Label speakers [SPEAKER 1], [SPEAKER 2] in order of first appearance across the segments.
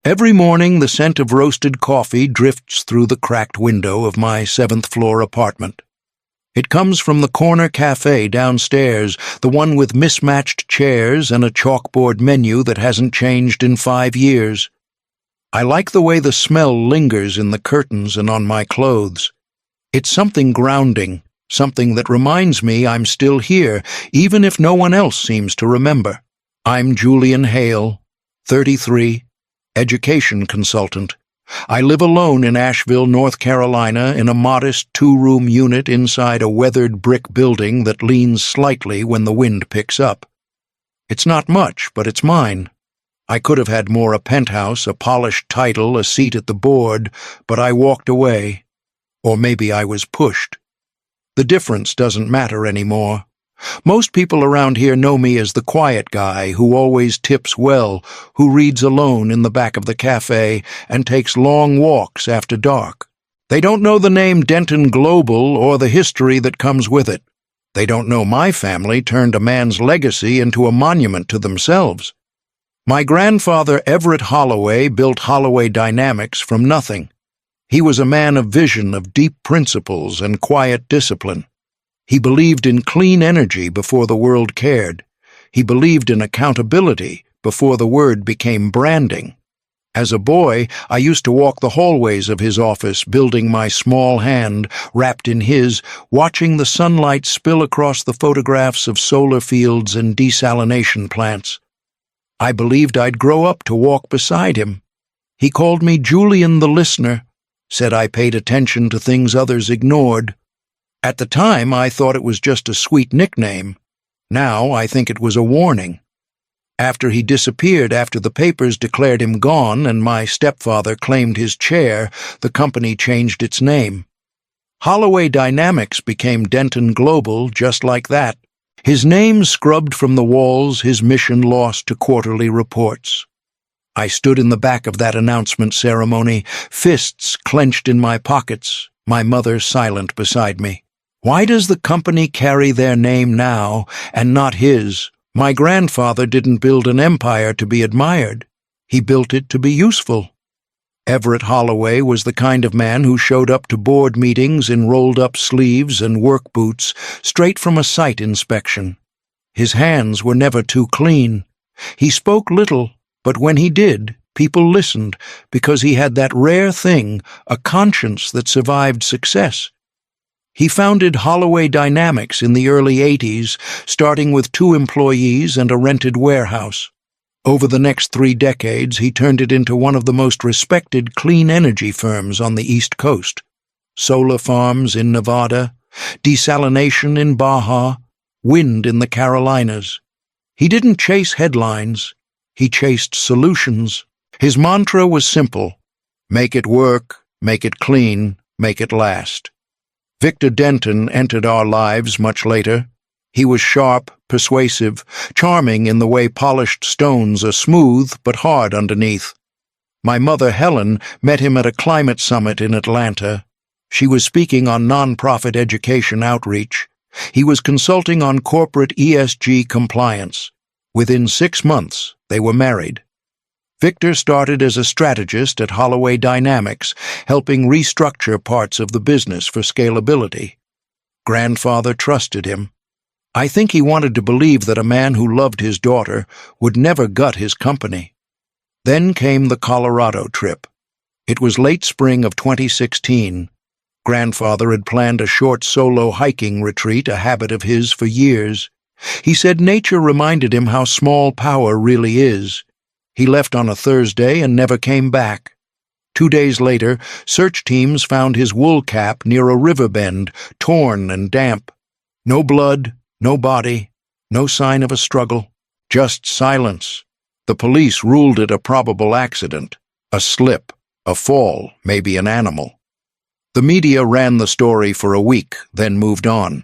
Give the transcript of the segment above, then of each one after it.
[SPEAKER 1] Every morning the scent of roasted coffee drifts through the cracked window of my seventh-floor apartment. It comes from the corner cafe downstairs, the one with mismatched chairs and a chalkboard menu that hasn't changed in 5 years. I like the way the smell lingers in the curtains and on my clothes. It's something grounding, something that reminds me I'm still here, even if no one else seems to remember. I'm Julian Hale, 33, education consultant. I live alone in Asheville, North Carolina, in a modest 2-room unit inside a weathered brick building that leans slightly when the wind picks up. It's not much, but it's mine. I could have had more: a penthouse, a polished title, a seat at the board, but I walked away. Or maybe I was pushed. The difference doesn't matter anymore. Most people around here know me as the quiet guy who always tips well, who reads alone in the back of the cafe and takes long walks after dark. They don't know the name Denton Global or the history that comes with it. They don't know my family turned a man's legacy into a monument to themselves. My grandfather Everett Holloway built Holloway Dynamics from nothing. He was a man of vision, of deep principles and quiet discipline. He believed in clean energy before the world cared. He believed in accountability before the word became branding. As a boy, I used to walk the hallways of his office, building my small hand wrapped in his, watching the sunlight spill across the photographs of solar fields and desalination plants. I believed I'd grow up to walk beside him. He called me Julian the Listener, said I paid attention to things others ignored. At the time, I thought it was just a sweet nickname. Now, I think it was a warning. After he disappeared, after the papers declared him gone and my stepfather claimed his chair, the company changed its name. Holloway Dynamics became Denton Global just like that. His name scrubbed from the walls, his mission lost to quarterly reports. I stood in the back of that announcement ceremony, fists clenched in my pockets, my mother silent beside me. Why does the company carry their name now and not his? My grandfather didn't build an empire to be admired. He built it to be useful. Everett Holloway was the kind of man who showed up to board meetings in rolled-up sleeves and work boots, straight from a site inspection. His hands were never too clean. He spoke little, but when he did, people listened because he had that rare thing, a conscience that survived success. He founded Holloway Dynamics in the early 80s, starting with 2 employees and a rented warehouse. Over the next 3 decades, he turned it into one of the most respected clean energy firms on the East Coast. Solar farms in Nevada, desalination in Baja, wind in the Carolinas. He didn't chase headlines. He chased solutions. His mantra was simple: make it work, make it clean, make it last. Victor Denton entered our lives much later. He was sharp, persuasive, charming in the way polished stones are smooth but hard underneath. My mother, Helen, met him at a climate summit in Atlanta. She was speaking on nonprofit education outreach. He was consulting on corporate ESG compliance. Within 6 months, they were married. Victor started as a strategist at Holloway Dynamics, helping restructure parts of the business for scalability. Grandfather trusted him. I think he wanted to believe that a man who loved his daughter would never gut his company. Then came the Colorado trip. It was late spring of 2016. Grandfather had planned a short solo hiking retreat, a habit of his for years. He said nature reminded him how small power really is. He left on a Thursday and never came back. 2 days later, search teams found his wool cap near a river bend, torn and damp. No blood, no body, no sign of a struggle, just silence. The police ruled it a probable accident, a slip, a fall, maybe an animal. The media ran the story for a week, then moved on.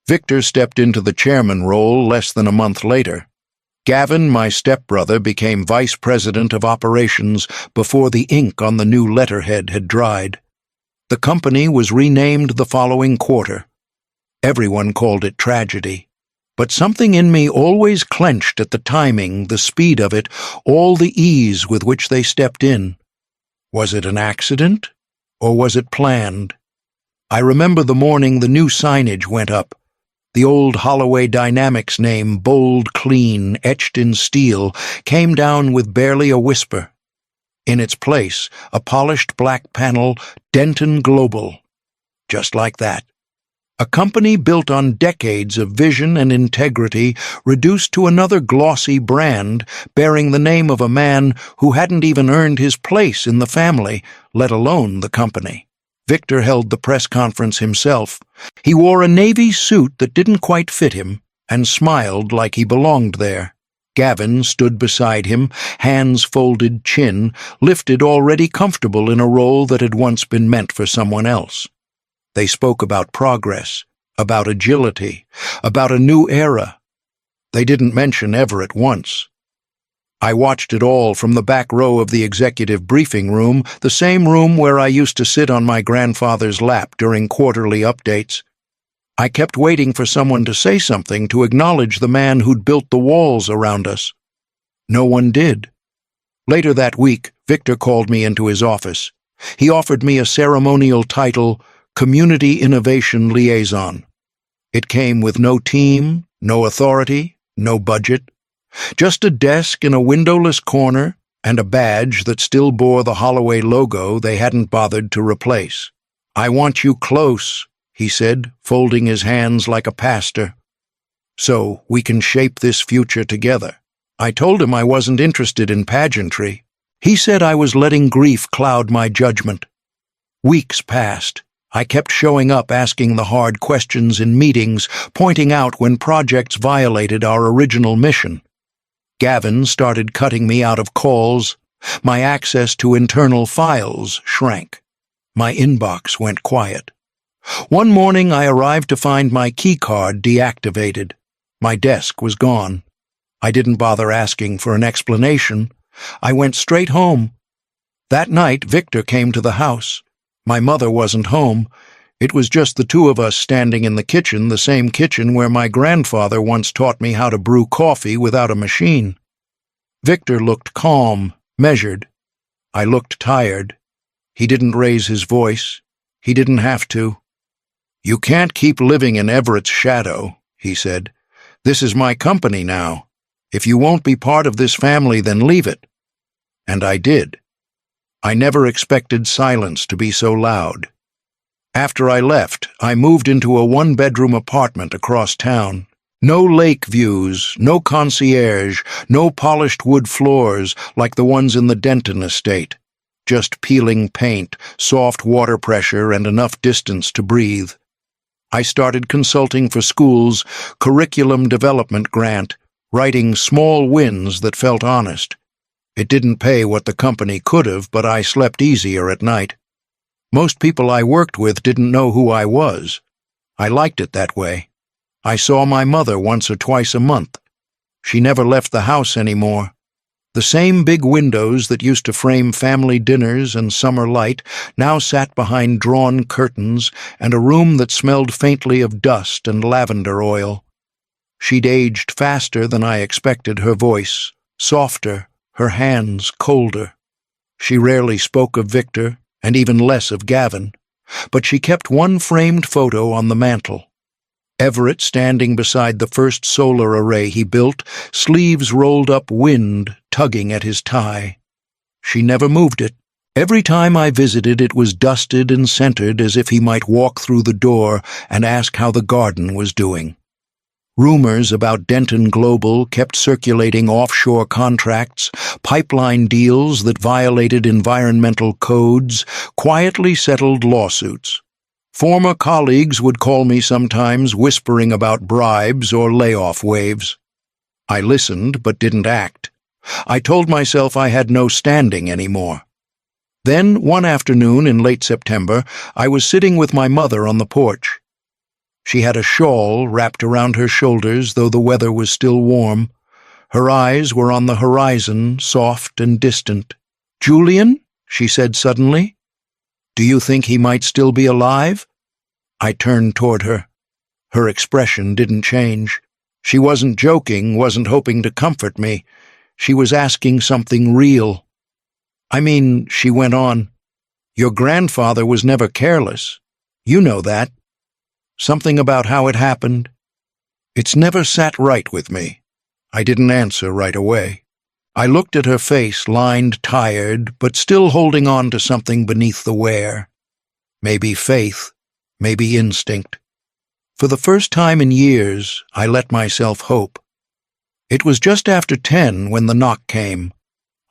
[SPEAKER 1] Victor stepped into the chairman role less than a month later. Gavin, my stepbrother, became vice president of operations before the ink on the new letterhead had dried. The company was renamed the following quarter. Everyone called it tragedy. But something in me always clenched at the timing, the speed of it, all the ease with which they stepped in. Was it an accident, or was it planned? I remember the morning the new signage went up. The old Holloway Dynamics name, bold clean, etched in steel, came down with barely a whisper. In its place, a polished black panel, Denton Global. Just like that. A company built on decades of vision and integrity, reduced to another glossy brand, bearing the name of a man who hadn't even earned his place in the family, let alone the company. Victor held the press conference himself. He wore a navy suit that didn't quite fit him, and smiled like he belonged there. Gavin stood beside him, hands folded, chin, lifted, already comfortable in a role that had once been meant for someone else. They spoke about progress, about agility, about a new era. They didn't mention Everett once. I watched it all from the back row of the executive briefing room, the same room where I used to sit on my grandfather's lap during quarterly updates. I kept waiting for someone to say something to acknowledge the man who'd built the walls around us. No one did. Later that week, Victor called me into his office. He offered me a ceremonial title, Community Innovation Liaison. It came with no team, no authority, no budget. Just a desk in a windowless corner and a badge that still bore the Holloway logo they hadn't bothered to replace. "I want you close," he said, folding his hands like a pastor. "So we can shape this future together." I told him I wasn't interested in pageantry. He said I was letting grief cloud my judgment. Weeks passed. I kept showing up asking the hard questions in meetings, pointing out when projects violated our original mission. Gavin started cutting me out of calls. My access to internal files shrank. My inbox went quiet. One morning I arrived to find my keycard deactivated. My desk was gone. I didn't bother asking for an explanation. I went straight home. That night Victor came to the house. My mother wasn't home. It was just the two of us standing in the kitchen, the same kitchen where my grandfather once taught me how to brew coffee without a machine. Victor looked calm, measured. I looked tired. He didn't raise his voice. He didn't have to. "You can't keep living in Everett's shadow," he said. "This is my company now. If you won't be part of this family, then leave it." And I did. I never expected silence to be so loud. After I left, I moved into a one-bedroom apartment across town. No lake views, no concierge, no polished wood floors like the ones in the Denton estate. Just peeling paint, soft water pressure, and enough distance to breathe. I started consulting for schools, curriculum development grant, writing small wins that felt honest. It didn't pay what the company could have, but I slept easier at night. Most people I worked with didn't know who I was. I liked it that way. I saw my mother once or twice a month. She never left the house anymore. The same big windows that used to frame family dinners and summer light now sat behind drawn curtains and a room that smelled faintly of dust and lavender oil. She'd aged faster than I expected, her voice softer, her hands colder. She rarely spoke of Victor, and even less of Gavin, but she kept one framed photo on the mantel. Everett standing beside the first solar array he built, sleeves rolled up, wind tugging at his tie. She never moved it. Every time I visited, it was dusted and scented as if he might walk through the door and ask how the garden was doing. Rumors about Denton Global kept circulating, offshore contracts, pipeline deals that violated environmental codes, quietly settled lawsuits. Former colleagues would call me sometimes, whispering about bribes or layoff waves. I listened but didn't act. I told myself I had no standing anymore. Then, one afternoon in late September, I was sitting with my mother on the porch. She had a shawl wrapped around her shoulders, though the weather was still warm. Her eyes were on the horizon, soft and distant. "Julian?" she said suddenly. "Do you think he might still be alive?" I turned toward her. Her expression didn't change. She wasn't joking, wasn't hoping to comfort me. She was asking something real. I mean, she went on, your grandfather was never careless. You know that. Something about how it happened. It's never sat right with me. I didn't answer right away. I looked at her face, lined, tired, but still holding on to something beneath the wear. Maybe faith, maybe instinct. For the first time in years, I let myself hope. It was just after 10 when the knock came.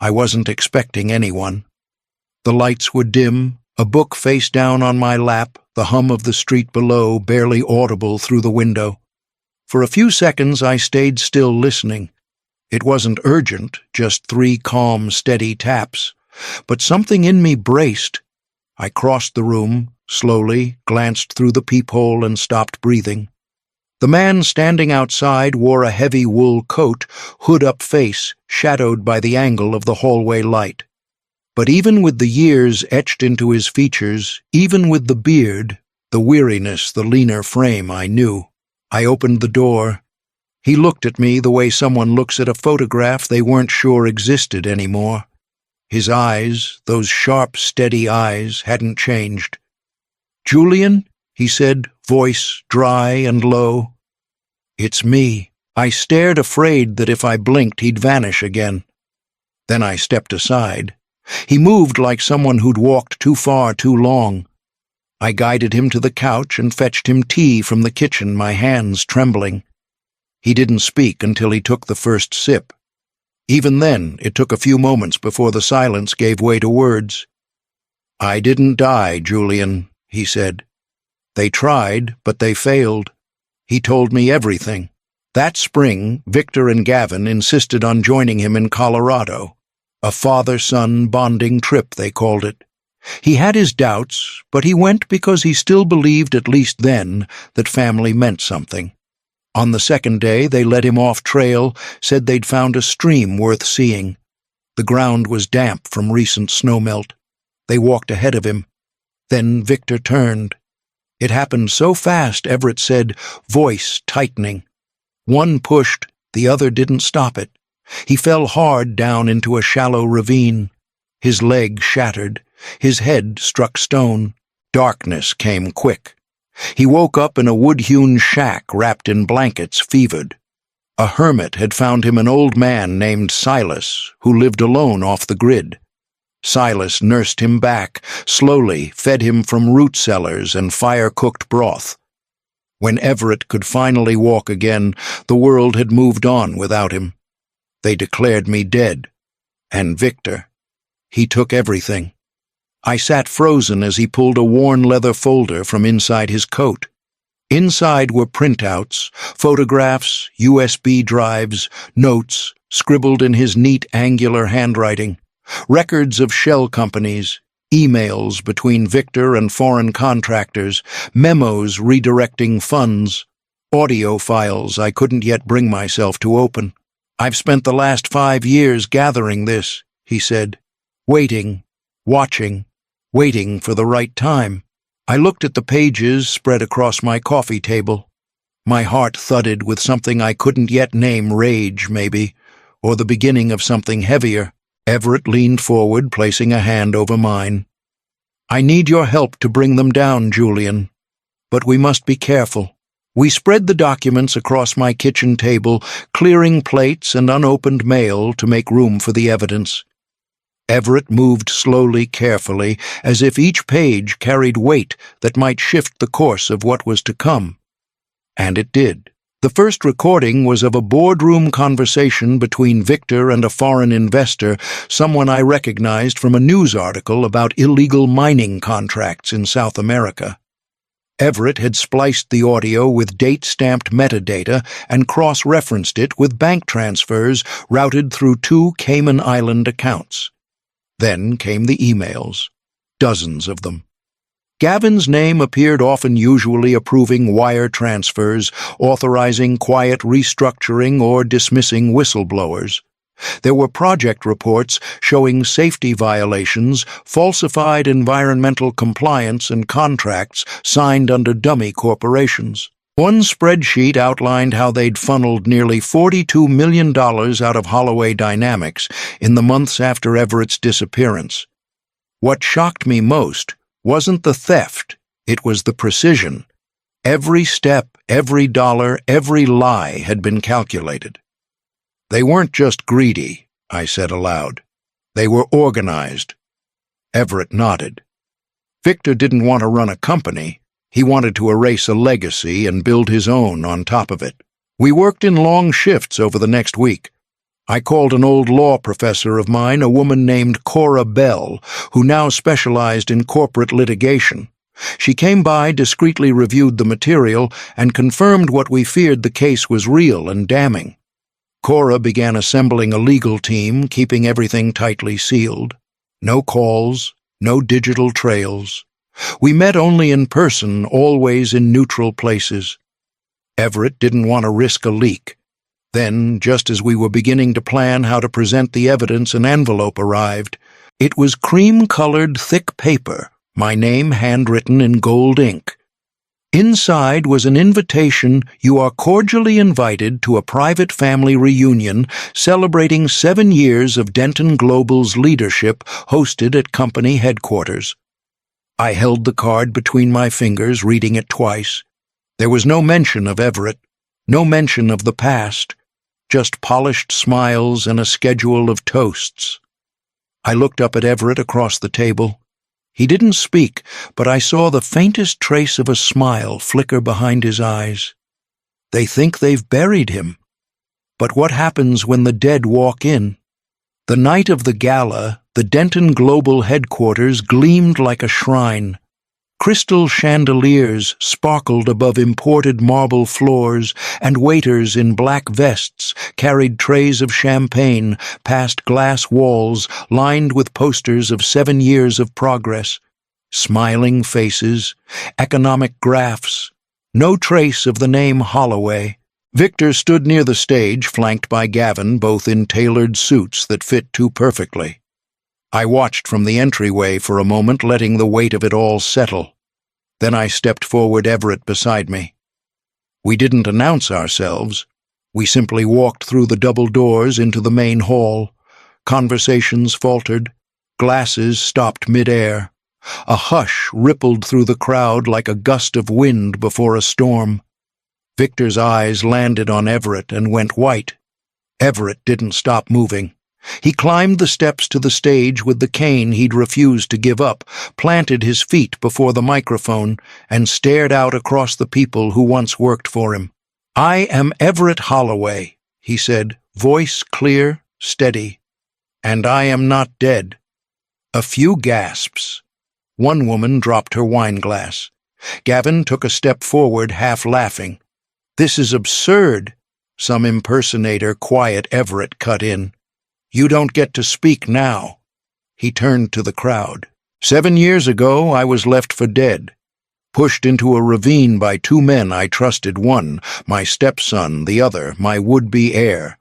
[SPEAKER 1] I wasn't expecting anyone. The lights were dim, a book face down on my lap, the hum of the street below barely audible through the window. For a few seconds I stayed still listening. It wasn't urgent, just 3 calm, steady taps. But something in me braced. I crossed the room, slowly, glanced through the peephole and stopped breathing. The man standing outside wore a heavy wool coat, hood-up face, shadowed by the angle of the hallway light. But even with the years etched into his features, even with the beard, the weariness, the leaner frame, I knew. I opened the door. He looked at me the way someone looks at a photograph they weren't sure existed anymore. His eyes, those sharp, steady eyes, hadn't changed. "Julian?" he said, voice dry and low. "It's me." I stared, afraid that if I blinked he'd vanish again. Then I stepped aside. He moved like someone who'd walked too far too long. I guided him to the couch and fetched him tea from the kitchen, my hands trembling. He didn't speak until he took the first sip. Even then, it took a few moments before the silence gave way to words. "I didn't die, Julian," he said. "They tried, but they failed." He told me everything. That spring, Victor and Gavin insisted on joining him in Colorado. A father-son bonding trip, they called it. He had his doubts, but he went because he still believed, at least then, that family meant something. On the second day, they led him off trail, said they'd found a stream worth seeing. The ground was damp from recent snowmelt. They walked ahead of him. Then Victor turned. It happened so fast, Everett said, voice tightening. One pushed, the other didn't stop it. He fell hard down into a shallow ravine. His leg shattered. His head struck stone. Darkness came quick. He woke up in a wood-hewn shack wrapped in blankets, fevered. A hermit had found him an old man named Silas, who lived alone off the grid. Silas nursed him back, slowly fed him from root cellars and fire-cooked broth. When Everett could finally walk again, the world had moved on without him. They declared me dead. And Victor. He took everything. I sat frozen as he pulled a worn leather folder from inside his coat. Inside were printouts, photographs, USB drives, notes, scribbled in his neat, angular handwriting, records of shell companies, emails between Victor and foreign contractors, memos redirecting funds, audio files I couldn't yet bring myself to open. "I've spent the last 5 years gathering this," he said, "waiting, watching, waiting for the right time." I looked at the pages spread across my coffee table. My heart thudded with something I couldn't yet name, rage, maybe, or the beginning of something heavier. Everett leaned forward, placing a hand over mine. "I need your help to bring them down, Julian. But we must be careful." We spread the documents across my kitchen table, clearing plates and unopened mail to make room for the evidence. Everett moved slowly, carefully, as if each page carried weight that might shift the course of what was to come. And it did. The first recording was of a boardroom conversation between Victor and a foreign investor, someone I recognized from a news article about illegal mining contracts in South America. Everett had spliced the audio with date-stamped metadata and cross-referenced it with bank transfers routed through 2 Cayman Island accounts. Then came the emails, dozens of them. Gavin's name appeared often, usually approving wire transfers, authorizing quiet restructuring or dismissing whistleblowers. There were project reports showing safety violations, falsified environmental compliance, and contracts signed under dummy corporations. One spreadsheet outlined how they'd funneled nearly $42 million out of Holloway Dynamics in the months after Everett's disappearance. What shocked me most wasn't the theft, it was the precision. Every step, every dollar, every lie had been calculated. They weren't just greedy, I said aloud. They were organized. Everett nodded. Victor didn't want to run a company. He wanted to erase a legacy and build his own on top of it. We worked in long shifts over the next week. I called an old law professor of mine, a woman named Cora Bell, who now specialized in corporate litigation. She came by, discreetly reviewed the material, and confirmed what we feared the case was real and damning. Cora began assembling a legal team, keeping everything tightly sealed. No calls, no digital trails. We met only in person, always in neutral places. Everett didn't want to risk a leak. Then, just as we were beginning to plan how to present the evidence, an envelope arrived. It was cream-colored thick paper, my name handwritten in gold ink. Inside was an invitation: "You are cordially invited to a private family reunion celebrating 7 years of Denton Global's leadership, hosted at company headquarters." I held the card between my fingers, reading it twice. There was no mention of Everett, no mention of the past, just polished smiles and a schedule of toasts. I looked up at Everett across the table. He didn't speak, but I saw the faintest trace of a smile flicker behind his eyes. They think they've buried him. But what happens when the dead walk in? The night of the gala, the Denton Global headquarters gleamed like a shrine. Crystal chandeliers sparkled above imported marble floors, and waiters in black vests carried trays of champagne past glass walls lined with posters of 7 years of progress. Smiling faces, economic graphs, no trace of the name Holloway. Victor stood near the stage, flanked by Gavin, both in tailored suits that fit too perfectly. I watched from the entryway for a moment, letting the weight of it all settle. Then I stepped forward, Everett beside me. We didn't announce ourselves. We simply walked through the double doors into the main hall. Conversations faltered. Glasses stopped mid-air. A hush rippled through the crowd like a gust of wind before a storm. Victor's eyes landed on Everett and went white. Everett didn't stop moving. He climbed the steps to the stage with the cane he'd refused to give up, planted his feet before the microphone, and stared out across the people who once worked for him. "I am Everett Holloway," he said, voice clear, steady. "And I am not dead." A few gasps. One woman dropped her wine glass. Gavin took a step forward, half laughing. "This is absurd," some impersonator, quiet Everett, cut in. "You don't get to speak now." He turned to the crowd. 7 years ago, I was left for dead. Pushed into a ravine by 2 men I trusted, one, my stepson, the other, my would-be heir.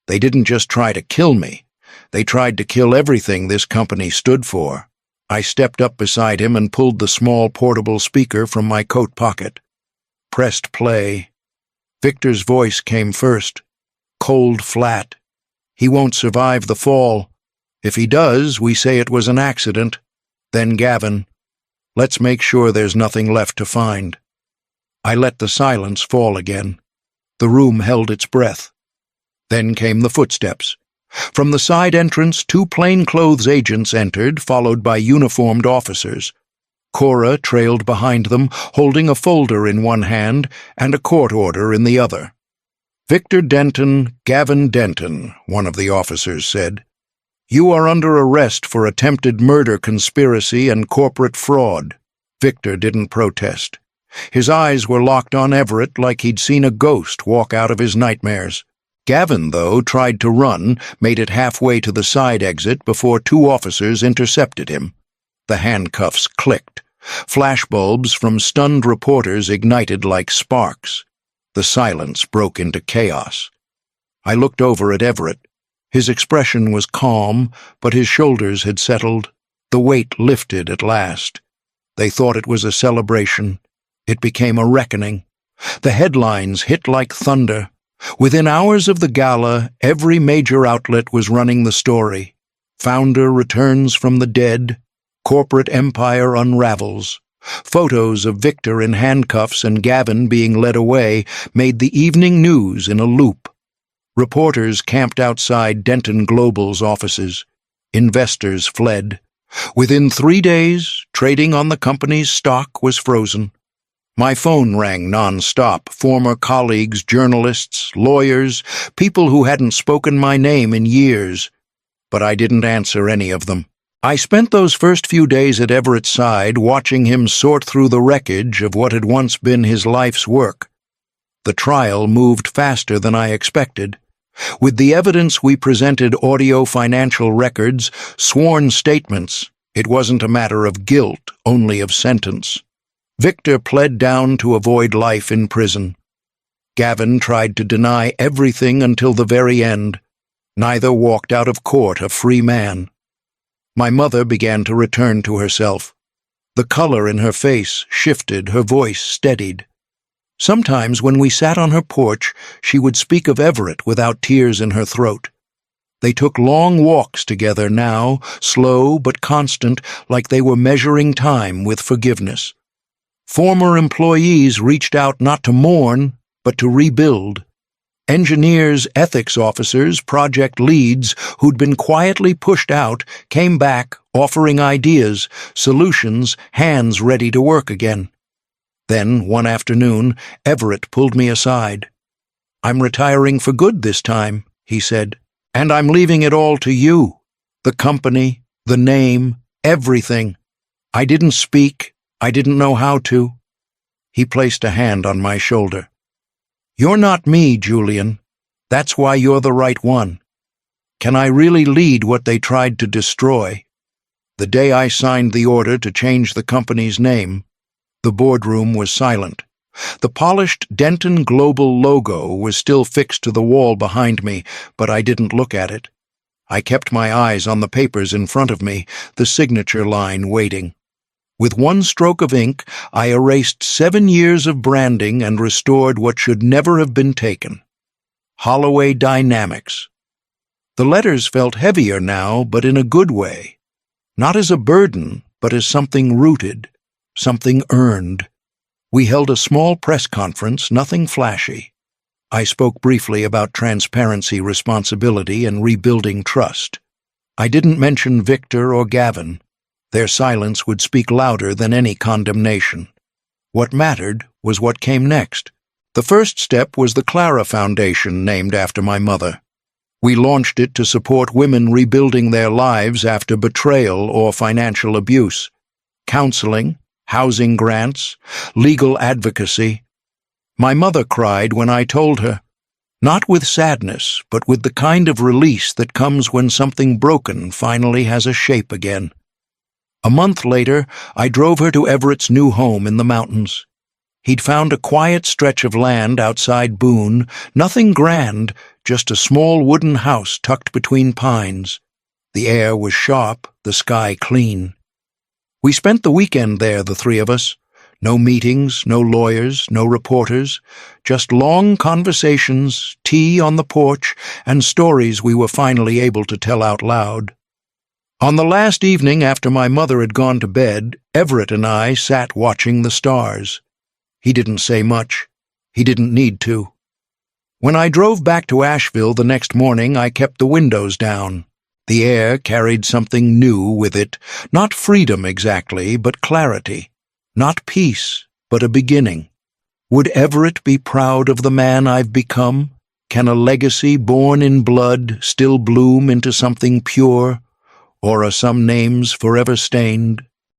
[SPEAKER 1] They didn't just try to kill me. They tried to kill everything this company stood for. I stepped up beside him and pulled the small portable speaker from my coat pocket. Pressed play. Victor's voice came first. Cold, flat. "He won't survive the fall. If he does, we say it was an accident." Then Gavin, "Let's make sure there's nothing left to find." I let the silence fall again. The room held its breath. Then came the footsteps. From the side entrance, 2 plainclothes agents entered, followed by uniformed officers. Cora trailed behind them, holding a folder in one hand and a court order in the other. "Victor Denton, Gavin Denton," one of the officers said. "You are under arrest for attempted murder conspiracy and corporate fraud." Victor didn't protest. His eyes were locked on Everett like he'd seen a ghost walk out of his nightmares. Gavin, though, tried to run, made it halfway to the side exit before 2 officers intercepted him. The handcuffs clicked. Flashbulbs from stunned reporters ignited like sparks. The silence broke into chaos. I looked over at Everett. His expression was calm, but his shoulders had settled. The weight lifted at last. They thought it was a celebration. It became a reckoning. The headlines hit like thunder. Within hours of the gala, every major outlet was running the story. Founder returns from the dead. Corporate empire unravels. Photos of Victor in handcuffs and Gavin being led away made the evening news in a loop. Reporters camped outside Denton Global's offices. Investors fled. Within 3 days, trading on the company's stock was frozen. My phone rang non-stop. Former colleagues, journalists, lawyers, people who hadn't spoken my name in years. But I didn't answer any of them. I spent those first few days at Everett's side watching him sort through the wreckage of what had once been his life's work. The trial moved faster than I expected. With the evidence we presented, audio financial records, sworn statements. It wasn't a matter of guilt, only of sentence. Victor pled down to avoid life in prison. Gavin tried to deny everything until the very end. Neither walked out of court a free man. My mother began to return to herself. The color in her face shifted, her voice steadied. Sometimes when we sat on her porch, she would speak of Everett without tears in her throat. They took long walks together now, slow but constant, like they were measuring time with forgiveness. Former employees reached out not to mourn, but to rebuild. Engineers, ethics officers, project leads who'd been quietly pushed out came back, offering ideas, solutions, hands ready to work again. Then, one afternoon, Everett pulled me aside. "I'm retiring for good this time," he said, "and I'm leaving it all to you. The company, the name, everything. I didn't speak. I didn't know how to." He placed a hand on my shoulder. "You're not me, Julian. That's why you're the right one. Can I really lead what they tried to destroy?" The day I signed the order to change the company's name, the boardroom was silent. The polished Denton Global logo was still fixed to the wall behind me, but I didn't look at it. I kept my eyes on the papers in front of me, the signature line waiting. With one stroke of ink, I erased 7 years of branding and restored what should never have been taken. Holloway Dynamics. The letters felt heavier now, but in a good way. Not as a burden, but as something rooted, something earned. We held a small press conference, nothing flashy. I spoke briefly about transparency, responsibility, and rebuilding trust. I didn't mention Victor or Gavin. Their silence would speak louder than any condemnation. What mattered was what came next. The first step was the Clara Foundation, named after my mother. We launched it to support women rebuilding their lives after betrayal or financial abuse. Counseling, housing grants, legal advocacy. My mother cried when I told her, not with sadness, but with the kind of release that comes when something broken finally has a shape again. A month later, I drove her to Everett's new home in the mountains. He'd found a quiet stretch of land outside Boone, nothing grand, just a small wooden house tucked between pines. The air was sharp, the sky clean. We spent the weekend there, the three of us. No meetings, no lawyers, no reporters, just long conversations, tea on the porch, and stories we were finally able to tell out loud. On the last evening after my mother had gone to bed, Everett and I sat watching the stars. He didn't say much. He didn't need to. When I drove back to Asheville the next morning, I kept the windows down. The air carried something new with it, not freedom exactly, but clarity. Not peace, but a beginning. Would Everett be proud of the man I've become? Can a legacy born in blood still bloom into something pure? Or are some names forever stained?